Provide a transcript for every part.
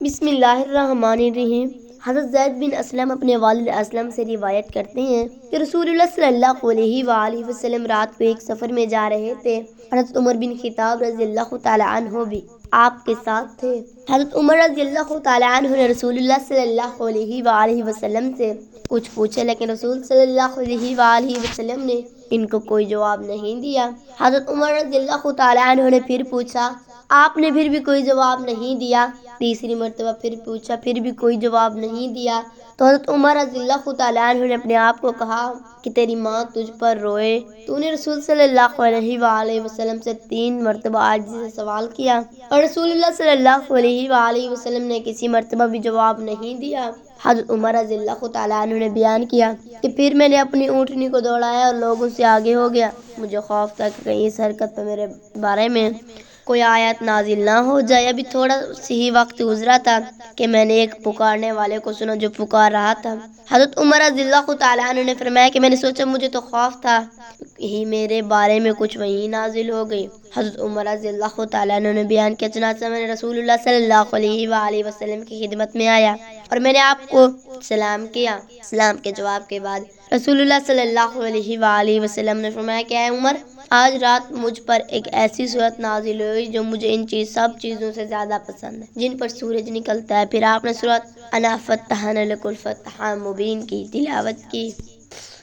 بسم اللہ الرحمن الرحیم۔ حضرت زید بن اسلم اپنے والد اسلم سے روایت کرتے ہیں کہ رسول اللہ صلی اللہ علیہ وآلہ وسلم رات کو ایک سفر میں جا رہے تھے۔ حضرت عمر بن خطاب رضی اللہ تعالی عنہ بھی آپ کے ساتھ تھے۔ حضرت عمر رضی اللہ تعالی عنہ نے رسول اللہ صلی اللہ علیہ وآلہ وسلم سے کچھ پوچھا، لیکن رسول صلی اللہ علیہ وآلہ وسلم نے ان کو کوئی جواب نہیں دیا۔ حضرت عمر رضی اللہ تعالی عنہ نے پھر پوچھا، آپ نے پھر بھی کوئی جواب نہیں دیا۔ تیسری مرتبہ پھر پوچھا، پھر بھی کوئی جواب نہیں دیا۔ تو حضرت عمر رضی اللہ تعالیٰ عنہ نے اپنے آپ کو کہا کہ تیری ماں تجھ پر روئے۔ تو نے رسول صلی اللہ علیہ وآلہ وسلم سے 3 مرتبہ عاجزی سے سوال کیا، اور رسول اللہ صلی اللہ علیہ وآلہ وسلم نے کسی مرتبہ بھی جواب نہیں دیا۔ حضرت عمر رضی اللہ تعالیٰ عنہ نے بیان کیا کہ پھر میں نے اپنی اونٹنی کو دوڑایا اور لوگوں سے آگے ہو گیا۔ مجھے خوف تھا کہ کہیں اس حرکت پہ میرے بارے میں کوئی آیت نازل نہ ہو جائے۔ ابھی تھوڑا ہی وقت گزرا تھا کہ میں نے ایک پکارنے والے کو سنا جو پکار رہا تھا۔ حضرت عمر رضی اللہ تعالیٰ عنہ نے فرمایا کہ میں نے سوچا مجھے تو خوف تھا ہی میرے بارے میں کچھ وحی نازل ہو گئی۔ حضرت عمر رضی اللہ تعالیٰ عنہ نے بیان کیا، چنانچہ میں نے رسول اللہ صلی اللہ علیہ وآلہ وسلم کی خدمت میں آیا اور میں نے آپ کو سلام کیا۔ سلام کے جواب کے بعد رسول اللہ صلی اللہ علیہ وآلہ وسلم نے فرمایا کہ اے عمر، آج رات مجھ پر ایک ایسی صورت نازل ہوئی جو مجھے ان سب چیزوں سے زیادہ پسند ہے جن پر سورج نکلتا ہے۔ پھر آپ نے سورت انا فتحنا لک الفتح مبین کی تلاوت کی۔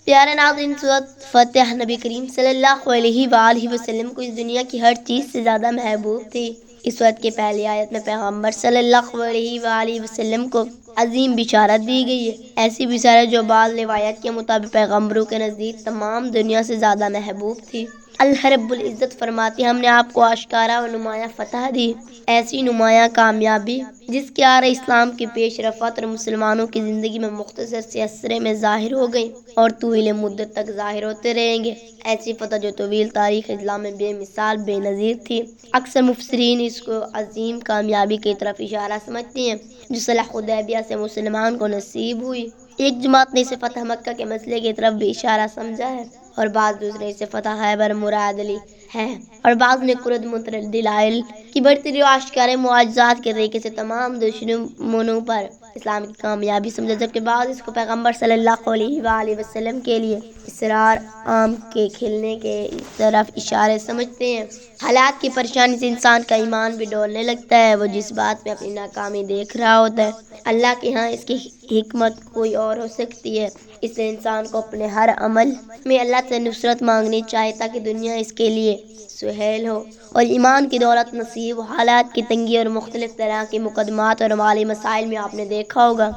پیارے ناظرین، سورت فتح نبی کریم صلی اللہ علیہ وآلہ وسلم کو اس دنیا کی ہر چیز سے زیادہ محبوب تھی۔ اس سورت کی پہلی آیت میں پیغمبر صلی اللہ علیہ وآلہ وسلم کو عظیم بشارت دی گئی ہے، ایسی بشارت جو بعض روایات کے مطابق پیغمبروں کے نزدیک تمام دنیا سے زیادہ محبوب تھی۔ اللہ رب العزت فرماتے ہیں، ہم نے آپ کو آشکارا و نمایاں فتح دی، ایسی نمایاں کامیابی جس کے آرے اسلام کی پیش رفت اور مسلمانوں کی زندگی میں مختصر سے عرصے میں ظاہر ہو گئی اور طویل مدت تک ظاہر ہوتے رہیں گے۔ ایسی فتح جو طویل تاریخ اسلام میں بے مثال بے نظیر تھی۔ اکثر مفسرین اس کو عظیم کامیابی کی طرف اشارہ سمجھتے ہیں جو صلح حدیبیہ سے مسلمان کو نصیب ہوئی۔ ایک جماعت نے اسے فتح مکہ کے مسئلے کی طرف بھی اشارہ سمجھا ہے، اور بعض دوسرے اسے فتح خیبر مراد لی ہے، اور بعض نے قرد متعدد دلائل کی برتری و آشکار معجزات کے طریقے سے تمام دشمنوں پر اسلام کی کامیابی سمجھا، جبکہ بعض اس کو پیغمبر صلی اللہ علیہ وآلہ وسلم کے لیے اسرار آم کے کھلنے کے طرف اشارے سمجھتے ہیں۔ حالات کی پریشانی سے انسان کا ایمان بھی ڈولنے لگتا ہے۔ وہ جس بات میں اپنی ناکامی دیکھ رہا ہوتا ہے، اللہ کے ہاں اس کی حکمت کوئی اور ہو سکتی ہے۔ اس لیے انسان کو اپنے ہر عمل میں اللہ سے نصرت مانگنی چاہیے تاکہ دنیا اس کے لیے سہیل ہو اور ایمان کی دولت نصیب ہو۔ حالات کی تنگی اور مختلف طرح کی مقدمات اور مالی مسائل میں آپ نے دیکھا ہوگا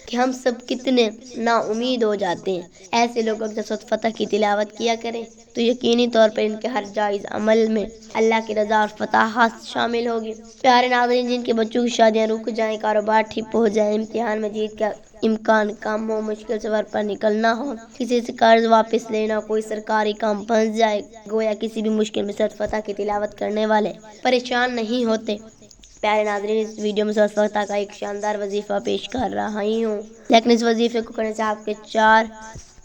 کہ ہم سب کتنے نا امید ہو جاتے ہیں۔ ایسے لوگوں کے ساتھ فتح کی تلاوت کیا کریں تو یقینی طور پر ان کے ہر جائز عمل میں اللہ کی رضا اور فتحات شامل ہوگی۔ پیارے ناظرین، جن کے بچوں کی شادیاں رک جائیں، کاروبار ٹھپ ہو جائے، امتحان میں جیت کا امکان کم ہو، مشکل سفر پر نکلنا ہو، کسی سے قرض واپس لینا، کوئی سرکاری کام پھنس جائے، گویا کسی بھی مشکل میں سورۃ فتح کی تلاوت کرنے والے پریشان نہیں ہوتے۔ پیارے ناظرین، اس ویڈیو میں سورۃ فتح کا ایک شاندار وظیفہ پیش کر رہا ہوں، لیکن اس وظیفے کو کرنے سے آپ کے 4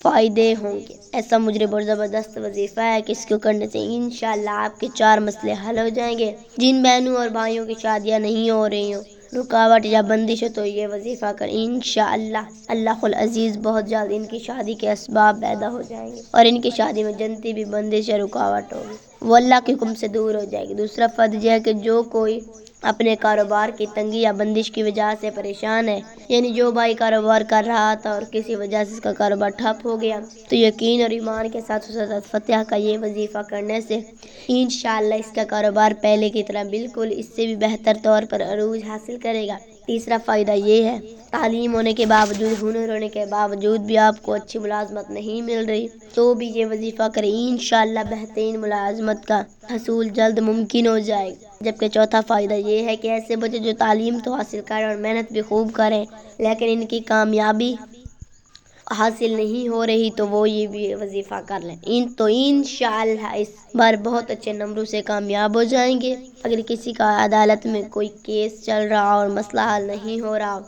فائدے ہوں گے۔ ایسا مجرب اور زبردست وظیفہ ہے کہ اس کو کرنے سے انشاءاللہ آپ کے 4 مسئلے حل ہو جائیں گے۔ جن بہنوں اور بھائیوں کی شادیاں نہیں ہو رہی ہوں، رکاوٹ یا بندش ہو، تو یہ وظیفہ کر، انشاءاللہ اللہ العزیز بہت جلد ان کی شادی کے اسباب پیدا ہو جائیں گے اور ان کی شادی میں جنتی بھی بندش یا رکاوٹ ہوگی وہ اللہ کے حکم سے دور ہو جائے گی۔ دوسرا فائدہ یہ ہے کہ جو کوئی اپنے کاروبار کی تنگی یا بندش کی وجہ سے پریشان ہے، یعنی جو بھائی کاروبار کر رہا تھا اور کسی وجہ سے اس کا کاروبار ٹھپ ہو گیا، تو یقین اور ایمان کے ساتھ سورۃ فتح کا یہ وظیفہ کرنے سے انشاءاللہ اس کا کاروبار پہلے کی طرح بالکل اس سے بھی بہتر طور پر عروج حاصل کرے گا۔ تیسرا فائدہ یہ ہے، تعلیم ہونے کے باوجود، ہنر ہونے کے باوجود بھی آپ کو اچھی ملازمت نہیں مل رہی تو بھی یہ وظیفہ کریں، انشاءاللہ بہترین ملازمت کا حصول جلد ممکن ہو جائے گا۔ جبکہ چوتھا فائدہ یہ ہے کہ ایسے بچے جو تعلیم تو حاصل کریں اور محنت بھی خوب کریں لیکن ان کی کامیابی حاصل نہیں ہو رہی تو وہ یہ بھی وظیفہ کر لیں، تو انشاءاللہ اس بار بہت اچھے نمبروں سے کامیاب ہو جائیں گے۔ اگر کسی کا عدالت میں کوئی کیس چل رہا اور مسئلہ حل نہیں ہو رہا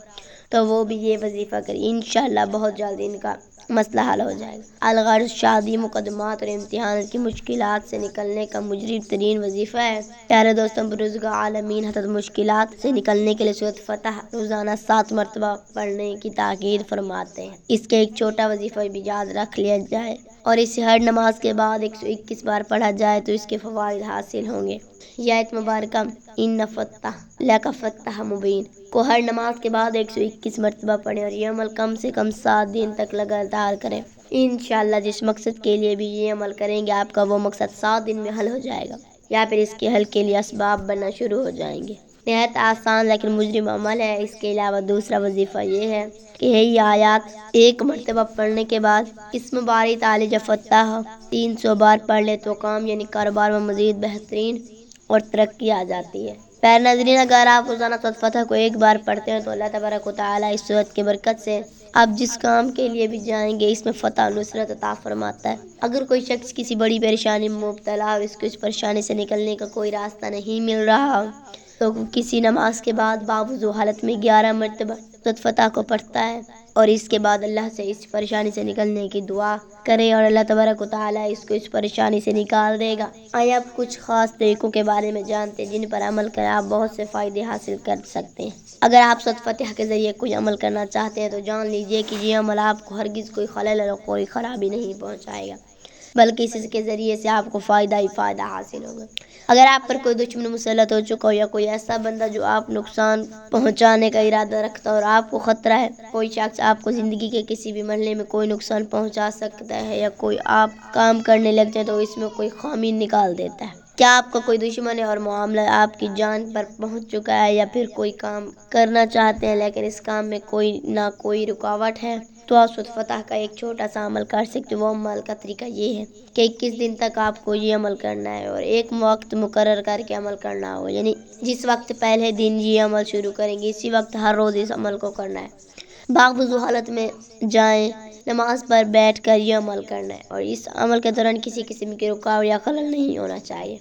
تو وہ بھی یہ وظیفہ کریں، انشاءاللہ بہت جلد ان کا مسئلہ حل ہو جائے گا۔ الغرض شادی، مقدمات اور امتحانات کی مشکلات سے نکلنے کا مجرب ترین وظیفہ ہے۔ پیارے دوستوں، بزرگاء عالمین حضرت مشکلات سے نکلنے کے لیے سورۃ فتح روزانہ 7 مرتبہ پڑھنے کی تاکید فرماتے ہیں۔ اس کے ایک چھوٹا وظیفہ بھی یاد رکھ لیا جائے اور اسے ہر نماز کے بعد 121 بار پڑھا جائے تو اس کے فوائد حاصل ہوں گے۔ یہ آیت مبارکہ ان فتح لک فتح مبین کو ہر نماز کے بعد 121 مرتبہ پڑھیں اور یہ عمل کم سے کم 7 دن تک لگاتار کریں۔ انشاءاللہ جس مقصد کے لیے بھی یہ عمل کریں گے آپ کا وہ مقصد 7 دن میں حل ہو جائے گا یا پھر اس کے حل کے لیے اسباب بننا شروع ہو جائیں گے۔ نہایت آسان لیکن مجرم عمل ہے۔ اس کے علاوہ دوسرا وظیفہ یہ ہے کہ یہ آیات 1 مرتبہ پڑھنے کے بعد اسم باری تعالی جب فتح 300 بار پڑھ لے تو کام یعنی کاروبار میں مزید بہترین اور ترقی آ جاتی ہے۔ پیارے ناظرین، اگر آپ روزانہ سورۃ فتح کو 1 بار پڑھتے ہیں تو اللہ تبارک و تعالیٰ اس سورت کی برکت سے آپ جس کام کے لیے بھی جائیں گے اس میں فتح و نصرت عطا فرماتا ہے۔ اگر کوئی شخص کسی بڑی پریشانی میں مبتلا اور اس کو اس پریشانی سے نکلنے کا کوئی راستہ نہیں مل رہا تو کسی نماز کے بعد باوضو حالت میں 11 مرتبہ سورۃ فتح کو پڑھتا ہے اور اس کے بعد اللہ سے اس پریشانی سے نکلنے کی دعا کرے اور اللہ تبارک و تعالیٰ اس کو اس پریشانی سے نکال دے گا۔ آئے آپ کچھ خاص طریقوں کے بارے میں جانتے ہیں جن پر عمل کر آپ بہت سے فائدے حاصل کر سکتے ہیں۔ اگر آپ سورۃ فتح کے ذریعے کوئی عمل کرنا چاہتے ہیں تو جان لیجئے کہ یہ عمل آپ کو ہرگز کوئی خلل اور کوئی خرابی نہیں پہنچائے گا بلکہ اس کے ذریعے سے آپ کو فائدہ ہی فائدہ حاصل ہوگا۔ اگر آپ پر کوئی دشمن مسلط ہو چکا ہو یا کوئی ایسا بندہ جو آپ نقصان پہنچانے کا ارادہ رکھتا ہے اور آپ کو خطرہ ہے، کوئی شخص آپ کو زندگی کے کسی بھی مرحلے میں کوئی نقصان پہنچا سکتا ہے یا کوئی آپ کام کرنے لگتے ہیں تو اس میں کوئی خامی نکال دیتا ہے، کیا آپ کا کوئی دشمن ہے اور معاملہ آپ کی جان پر پہنچ چکا ہے یا پھر کوئی کام کرنا چاہتے ہیں لیکن اس کام میں کوئی نہ کوئی رکاوٹ ہے تو آپ سورۃ فتح کا ایک چھوٹا سا عمل کر سکتے ہیں۔ وہ عمل کا طریقہ یہ ہے کہ 21 دن تک آپ کو یہ عمل کرنا ہے اور ایک وقت مقرر کر کے عمل کرنا ہوگا، یعنی جس وقت پہلے دن یہ عمل شروع کریں گے اسی وقت ہر روز اس عمل کو کرنا ہے۔ باوضو حالت میں جائیں، نماز پر بیٹھ کر یہ عمل کرنا ہے اور اس عمل کے دوران کسی قسم کی رکاوٹ یا خلل نہیں ہونا چاہیے۔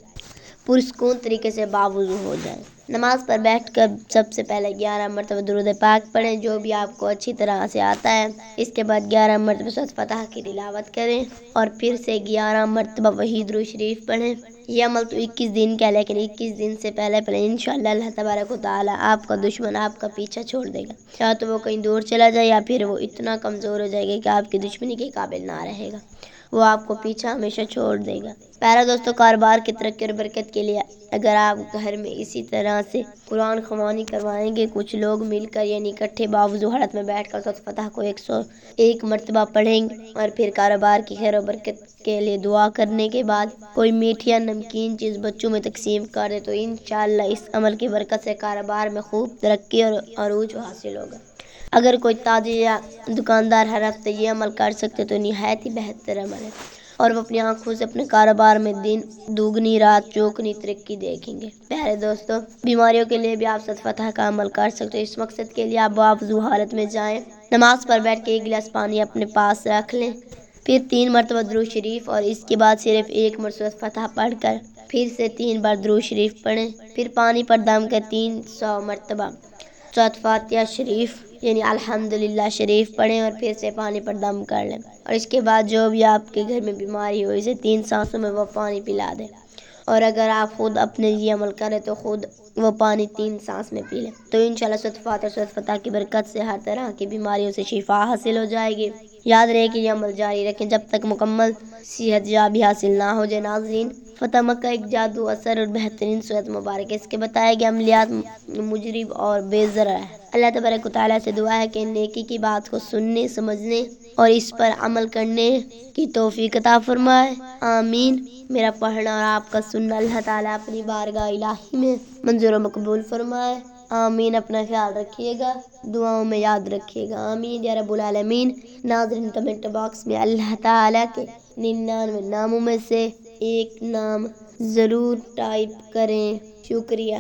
پرسکون طریقے سے باوضو ہو جائیں۔ نماز پر بیٹھ کر سب سے پہلے 11 مرتبہ درود پاک پڑھیں جو بھی آپ کو اچھی طرح سے آتا ہے۔ اس کے بعد 11 مرتبہ سورۃ فتح کی تلاوت کریں اور پھر سے 11 مرتبہ وہی درود شریف پڑھیں۔ یہ عمل تو 21 دن کا ہے لیکن 21 دن سے پہلے انشاءاللہ اللہ تبارک و تعالیٰ آپ کا دشمن آپ کا پیچھا چھوڑ دے گا، یا تو وہ کہیں دور چلا جائے یا پھر وہ اتنا کمزور ہو جائے گا کہ آپ کی دشمنی کے قابل نہ رہے گا، وہ آپ کو پیچھا ہمیشہ چھوڑ دے گا۔ پیارے دوستو، کاروبار کی ترقی اور برکت کے لیے اگر آپ گھر میں اسی طرح سے قرآن خوانی کروائیں گے، کچھ لوگ مل کر یعنی اکٹھے باوضو حالت میں بیٹھ کر سورۃ فتح کو 101 مرتبہ پڑھیں گے اور پھر کاروبار کی خیر و برکت کے لیے دعا کرنے کے بعد کوئی میٹھی یا نمکین چیز بچوں میں تقسیم کر دے تو انشاءاللہ اس عمل کی برکت سے کاروبار میں خوب ترقی اور عروج حاصل ہوگا۔ اگر کوئی تاجر یا دکاندار ہر ہفتے یہ عمل کر سکتے تو نہایت ہی بہتر عمل ہے اور وہ اپنی آنکھوں سے اپنے کاروبار میں دن دوگنی رات چوگنی ترقی دیکھیں گے۔ پیارے دوستو، بیماریوں کے لیے بھی آپ سورۃ فتح کا عمل کر سکتے ہیں۔ اس مقصد کے لیے آپ باوضو حالت میں جائیں، نماز پر بیٹھ کے 1 گلاس پانی اپنے پاس رکھ لیں، پھر 3 مرتبہ درود شریف اور اس کے بعد صرف 1 مرتبہ سورۃ فتح پڑھ کر پھر سے 3 بار درود شریف پڑھیں، پھر پانی پر دم کر 300 مرتبہ سورۃ فاتحہ شریف یعنی الحمدللہ شریف پڑھیں اور پھر سے پانی پر دم کر لیں اور اس کے بعد جو بھی آپ کے گھر میں بیماری ہو اسے 3 سانسوں میں وہ پانی پلا دیں اور اگر آپ خود اپنے یہ عمل کریں تو خود وہ پانی 3 سانس میں پی لیں تو انشاءاللہ سورۃ فاتحہ سورۃ فتح کی برکت سے ہر طرح کی بیماریوں سے شفا حاصل ہو جائے گی۔ یاد رہے کہ یہ عمل جاری رکھیں جب تک مکمل صحت یابی حاصل نہ ہو جائے۔ ناظرین، فتح مکہ ایک جادو اثر اور بہترین صورت مبارک ہے۔ اس کے بتائے گئے عملیات مجرب اور بے ضرر ہے۔ اللہ تبارک و تعالیٰ سے دعا ہے کہ نیکی کی بات کو سننے، سمجھنے اور اس پر عمل کرنے کی توفیق عطا فرمائے، آمین۔ میرا پڑھنا اور آپ کا سننا اللہ تعالیٰ اپنی بارگاہ الہی میں منظور و مقبول فرمائے، آمین۔ اپنا خیال رکھیے گا، دعاؤں میں یاد رکھیے گا، آمین یا رب العالمین۔ ناظرین، کمنٹ باکس میں اللہ تعالیٰ کے 99 ناموں میں سے ایک نام ضرور ٹائپ کریں، شکریہ۔